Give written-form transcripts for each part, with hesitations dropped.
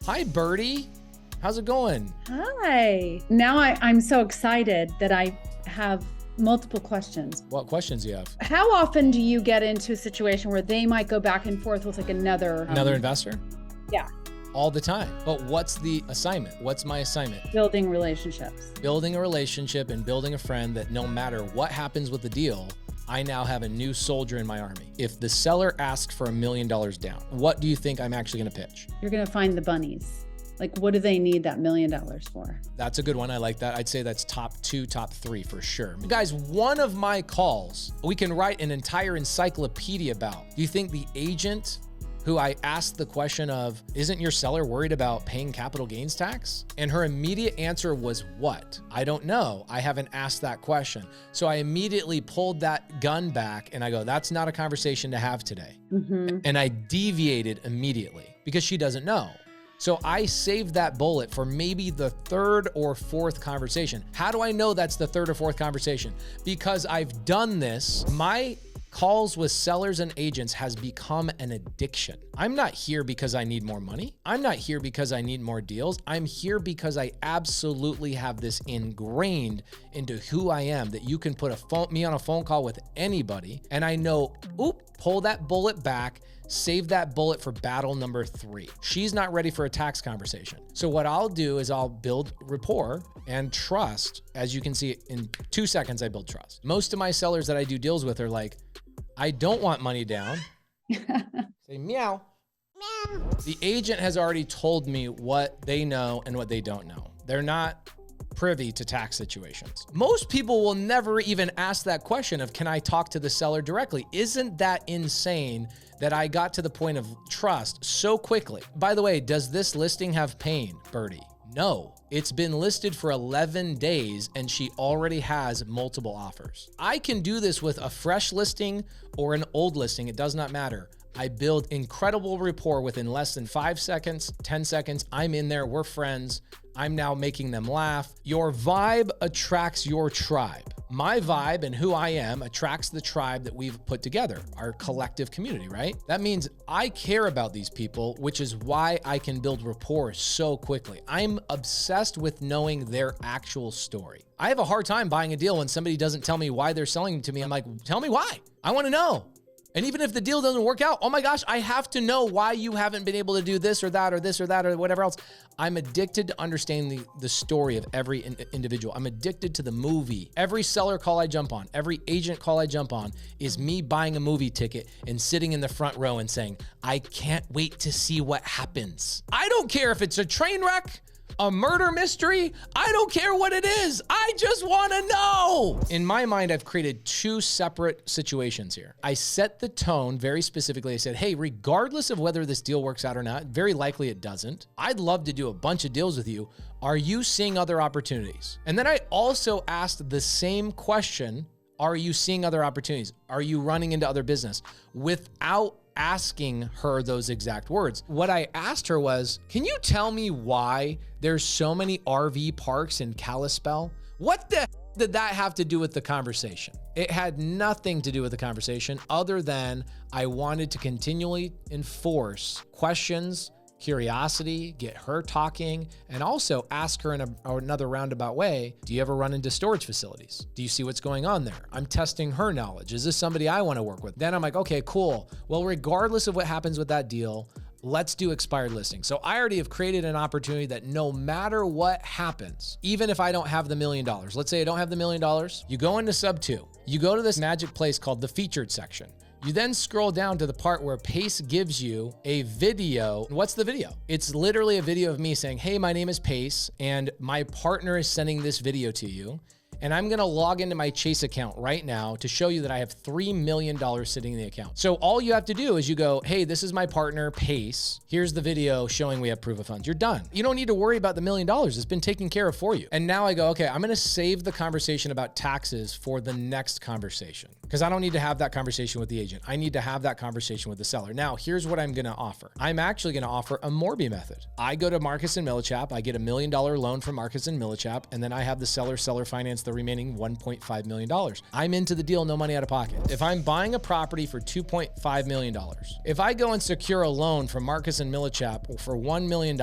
Hi, Birdie. How's it going? Hi. Now I'm so excited that I have multiple questions. What questions do you have? How often do you get into a situation where they might go back and forth with like another investor? Yeah. All the time. But what's the assignment? What's my assignment? Building relationships. Building a relationship and building a friend that no matter what happens with the deal, I now have a new soldier in my army. If the seller asks for $1 million down, what do you think I'm actually gonna pitch? You're gonna find the bunnies. Like, what do they need that $1 million for? That's a good one. I like that. I'd say that's top 2, top 3 for sure. Guys, one of my calls, we can write an entire encyclopedia about. Do you think the agent who I asked the question of, isn't your seller worried about paying capital gains tax? And her immediate answer was what? I don't know. I haven't asked that question. So I immediately pulled that gun back and I go, that's not a conversation to have today. And I deviated immediately because she doesn't know. So I saved that bullet for maybe the 3rd or 4th conversation. How do I know that's the 3rd or 4th conversation? Because I've done this. My calls with sellers and agents has become an addiction. I'm not here because I need more money. I'm not here because I need more deals. I'm here because I absolutely have this ingrained into who I am, that you can put me on a phone call with anybody and I know, pull that bullet back, save that bullet for battle number 3. She's not ready for a tax conversation. So what I'll do is I'll build rapport and trust. As you can see, in 2 seconds, I build trust. Most of my sellers that I do deals with are like, I don't want money down. Say meow. Meow. The agent has already told me what they know and what they don't know. They're not privy to tax situations. Most people will never even ask that question of, can I talk to the seller directly? Isn't that insane that I got to the point of trust so quickly? By the way, does this listing have pain, Birdie? No, it's been listed for 11 days and she already has multiple offers. I can do this with a fresh listing or an old listing. It does not matter. I build incredible rapport within less than 5 seconds, 10 seconds. I'm in there, we're friends. I'm now making them laugh. Your vibe attracts your tribe. My vibe and who I am attracts the tribe that we've put together, our collective community, right? That means I care about these people, which is why I can build rapport so quickly. I'm obsessed with knowing their actual story. I have a hard time buying a deal when somebody doesn't tell me why they're selling it to me. I'm like, tell me why. I want to know. And even if the deal doesn't work out, oh my gosh, I have to know why you haven't been able to do this or that or this or that or whatever else. I'm addicted to understanding the story of every individual. I'm addicted to the movie. Every seller call I jump on, every agent call I jump on is me buying a movie ticket and sitting in the front row and saying, I can't wait to see what happens. I don't care if it's a train wreck, a murder mystery, I don't care what it is. I just want to know. In my mind, I've created 2 separate situations here. I set the tone very specifically. I said, hey, regardless of whether this deal works out or not, very likely it doesn't. I'd love to do a bunch of deals with you. Are you seeing other opportunities? And then I also asked the same question. Are you seeing other opportunities? Are you running into other business? Without asking her those exact words. What I asked her was, can you tell me why there's so many RV parks in Kalispell? What the did that have to do with the conversation? It had nothing to do with the conversation other than I wanted to continually enforce questions, curiosity, get her talking, and also ask her in another roundabout way, do you ever run into storage facilities? Do you see what's going on there? I'm testing her knowledge. Is this somebody I want to work with? Then I'm like, okay, cool. Well, regardless of what happens with that deal, let's do expired listings. So I already have created an opportunity that no matter what happens, even if I don't have the $1 million, let's say I don't have the $1 million, you go into SubTo, you go to this magic place called the featured section. You then scroll down to the part where Pace gives you a video. What's the video? It's literally a video of me saying, hey, my name is Pace and my partner is sending this video to you. And I'm gonna log into my Chase account right now to show you that I have $3 million sitting in the account. So all you have to do is you go, hey, this is my partner, Pace. Here's the video showing we have proof of funds. You're done. You don't need to worry about the $1 million. It's been taken care of for you. And now I go, okay, I'm gonna save the conversation about taxes for the next conversation because I don't need to have that conversation with the agent. I need to have that conversation with the seller. Now, here's what I'm gonna offer. I'm actually gonna offer a Morby method. I go to Marcus and Millichap, I get $1 million loan from Marcus and Millichap, and then I have the seller finance the remaining $1.5 million. I'm into the deal, no money out of pocket. If I'm buying a property for $2.5 million, if I go and secure a loan from Marcus and Millichap for $1 million,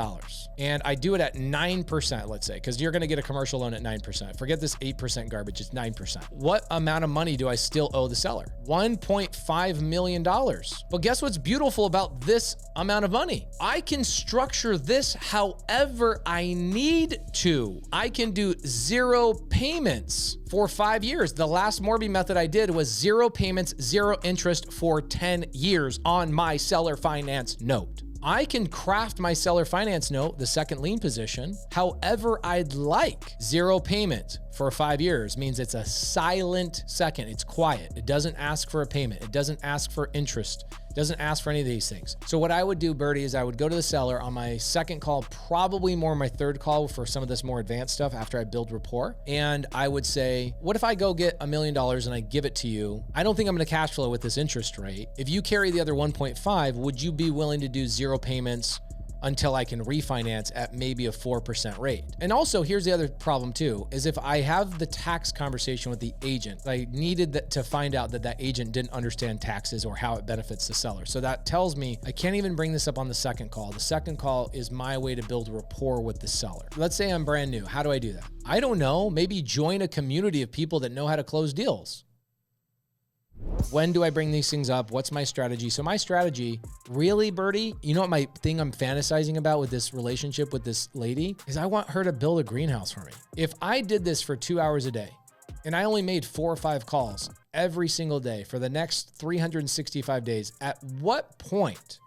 and I do it at 9%, let's say, because you're going to get a commercial loan at 9%. Forget this 8% garbage, it's 9%. What amount of money do I still owe the seller? $1.5 million. But guess what's beautiful about this amount of money? I can structure this however I need to. I can do 0 payments for 5 years. The last Morby method I did was 0 payments, 0 interest for 10 years on my seller finance note. I can craft my seller finance note, the second lien position, however I'd like. 0 payment for 5 years means it's a silent second. It's quiet. It doesn't ask for a payment. It doesn't ask for interest. It doesn't ask for any of these things. So what I would do, Birdie, is I would go to the seller on my second call, probably more my third call for some of this more advanced stuff after I build rapport. And I would say, what if I go get $1 million and I give it to you? I don't think I'm going to cash flow with this interest rate. If you carry the other 1.5, would you be willing to do 0 payments until I can refinance at maybe a 4% rate? And also, here's the other problem too, is if I have the tax conversation with the agent, I needed to find out that that agent didn't understand taxes or how it benefits the seller. So that tells me I can't even bring this up on the second call. The second call is my way to build rapport with the seller. Let's say I'm brand new. How do I do that? I don't know. Maybe join a community of people that know how to close deals. When do I bring these things up? What's my strategy? So my strategy, really, Birdie, you know what my thing I'm fantasizing about with this relationship with this lady is I want her to build a greenhouse for me. If I did this for 2 hours a day and I only made 4 or 5 calls every single day for the next 365 days, at what point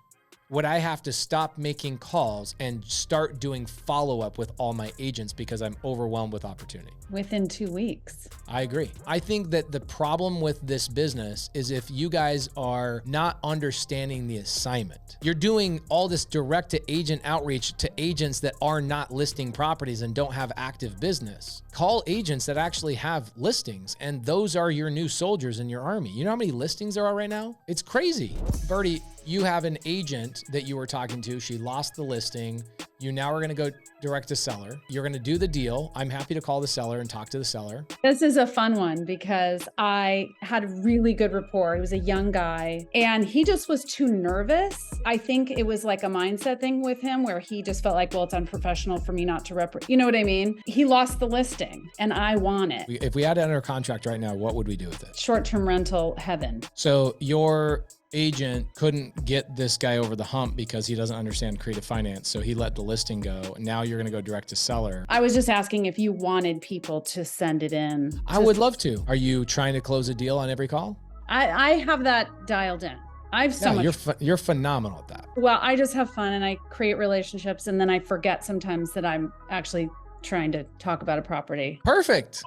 would I have to stop making calls and start doing follow-up with all my agents because I'm overwhelmed with opportunity? Within 2 weeks. I agree. I think that the problem with this business is if you guys are not understanding the assignment. You're doing all this direct to agent outreach to agents that are not listing properties and don't have active business. Call agents that actually have listings, and those are your new soldiers in your army. You know how many listings there are right now? It's crazy. Birdie, you have an agent that you were talking to. She lost the listing. You now are going to go direct to seller. You're going to do the deal. I'm happy to call the seller and talk to the seller. This is a fun one because I had a really good rapport. He was a young guy and he just was too nervous. I think it was like a mindset thing with him where he just felt like, well, it's unprofessional for me not to you know what I mean? He lost the listing and I want it. If we had it under contract right now, what would we do with it? Short-term rental heaven. So your agent couldn't get this guy over the hump because he doesn't understand creative finance. So he let the listing go. Now you're going to go direct to seller. I was just asking if you wanted people to send it in. I would love to. Are you trying to close a deal on every call? I have that dialed in. I have so much. You're phenomenal at that. Well, I just have fun and I create relationships and then I forget sometimes that I'm actually trying to talk about a property. Perfect.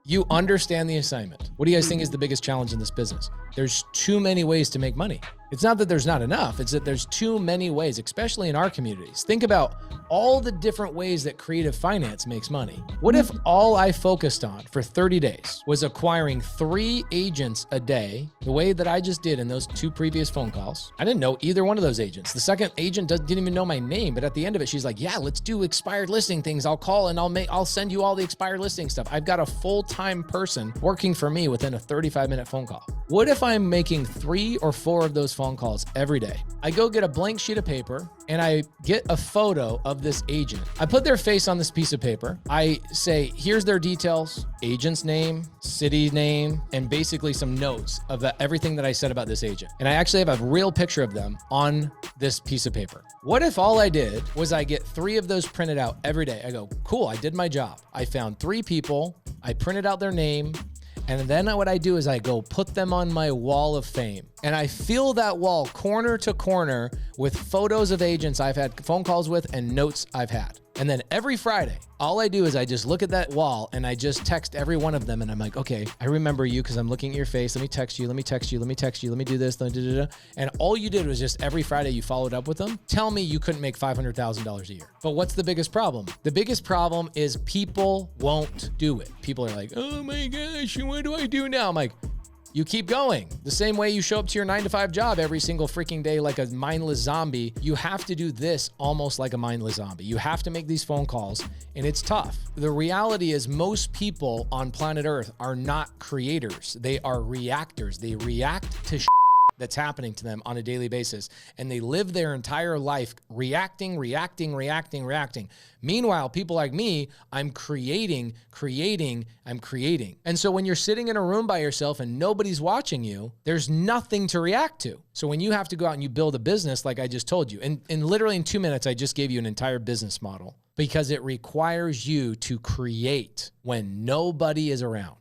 You understand the assignment. What do you guys think is the biggest challenge in this business? There's too many ways to make money. It's not that there's not enough, it's that there's too many ways, especially in our communities. Think about all the different ways that creative finance makes money. What if all I focused on for 30 days was acquiring 3 agents a day, the way that I just did in those 2 previous phone calls? I didn't know either one of those agents. The second agent didn't even know my name, but at the end of it, she's like, yeah, let's do expired listing things. I'll call and I'll send you all the expired listing stuff. I've got a full-time person working for me within a 35-minute phone call. What if I'm making 3 or 4 of those phone calls every day? I go get a blank sheet of paper and I get a photo of this agent. I put their face on this piece of paper. I say, here's their details, agent's name, city name, and basically some notes of everything that I said about this agent. And I actually have a real picture of them on this piece of paper. What if all I did was I get 3 of those printed out every day? I go, cool, I did my job. I found 3 people, I printed out their name, and then what I do is I go put them on my wall of fame. And I fill that wall corner to corner with photos of agents I've had phone calls with and notes I've had. And then every Friday, all I do is I just look at that wall and I just text every one of them. And I'm like, okay, I remember you because I'm looking at your face. Let me text you. Let me text you. Let me text you. Let me do this. And all you did was just every Friday you followed up with them. Tell me you couldn't make $500,000 a year. But what's the biggest problem? The biggest problem is people won't do it. People are like, oh my gosh, what do I do now? I'm like, You keep going. The same way you show up to your 9-to-5 job every single freaking day like a mindless zombie, you have to do this almost like a mindless zombie. You have to make these phone calls, and it's tough. The reality is most people on planet Earth are not creators. They are reactors. They react to that's happening to them on a daily basis. And they live their entire life reacting. Meanwhile, people like me, I'm creating. And so when you're sitting in a room by yourself and nobody's watching you, there's nothing to react to. So when you have to go out and you build a business, like I just told you, and literally in 2 minutes, I just gave you an entire business model because it requires you to create when nobody is around.